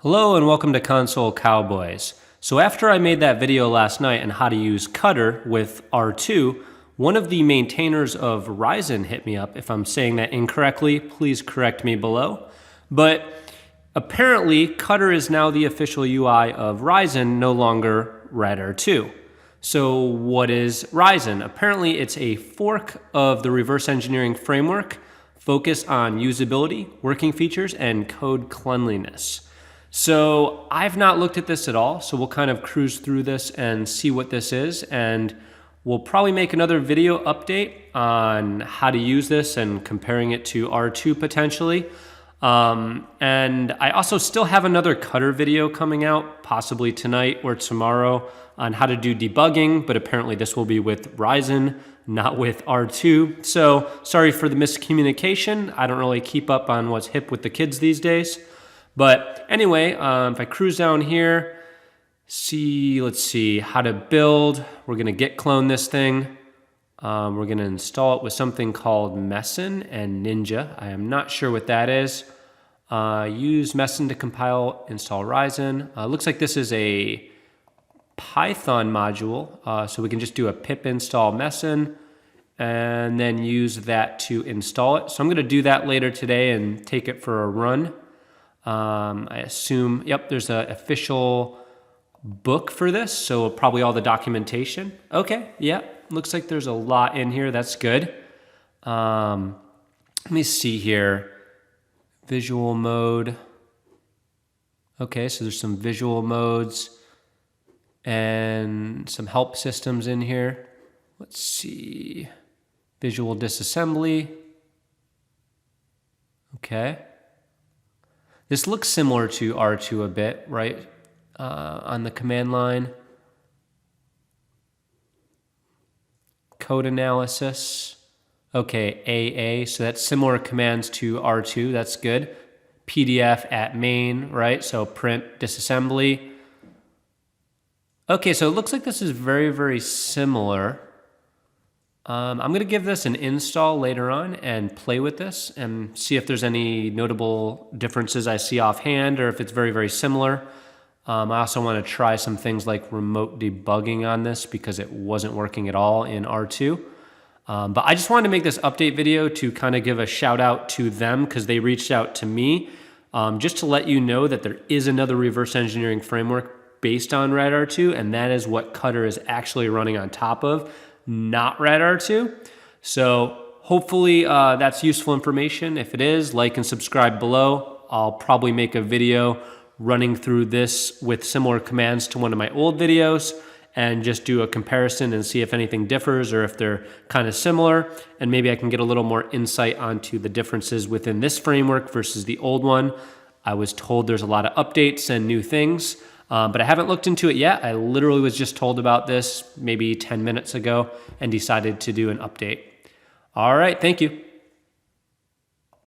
Hello and welcome to Console Cowboys. So after I made that video last night on how to use Cutter with R2, one of the maintainers of Rizin hit me up. If I'm saying that incorrectly, please correct me below. But apparently Cutter is now the official UI of Rizin, no longer Radare2. So what is Rizin? Apparently it's a fork of the reverse engineering framework focused on usability, working features, and code cleanliness. So I've not looked at this at all, so we'll kind of cruise through this and see what this is, and we'll probably make another video update on how to use this and comparing it to R2 potentially. And I also still have another Cutter video coming out, possibly tonight or tomorrow, on how to do debugging, but apparently this will be with Rizin, not with R2. So sorry for the miscommunication. I don't really keep up on what's hip with the kids these days. But anyway, if I cruise down here, let's see how to build. We're going to git clone this thing. We're going to install it with something called Messen and Ninja. I am not sure what that is. Use Messen to compile, install Rizin. Looks like this is a Python module, so we can just do a pip install Messen and then use that to install it. So I'm going to do that later today and take it for a run. I assume, yep, there's an official book for this, so probably all the documentation. Okay, yeah, looks like there's a lot in here. That's good. Let me see here. Visual mode. Okay, so there's some visual modes and some help systems in here. Let's see. Visual disassembly. Okay. This looks similar to R2 a bit, right? On the command line. Code analysis. Okay, AA, so that's similar commands to R2, that's good. PDF at main, right? So print disassembly. Okay, so it looks like this is very, very similar. I'm going to give this an install later on and play with this and see if there's any notable differences I see offhand or if it's very, very similar. I also want to try some things like remote debugging on this because it wasn't working at all in R2. But I just wanted to make this update video to kind of give a shout out to them because they reached out to me just to let you know that there is another reverse engineering framework based on Radare2, and that is what Cutter is actually running on top of, not Radare2. So hopefully that's useful information. If it is, like and subscribe below. I'll probably make a video running through this with similar commands to one of my old videos and just do a comparison and see if anything differs or if they're kind of similar. And maybe I can get a little more insight onto the differences within this framework versus the old one. I was told there's a lot of updates and new things. But I haven't looked into it yet. I literally was just told about this maybe 10 minutes ago and decided to do an update. All right, thank you.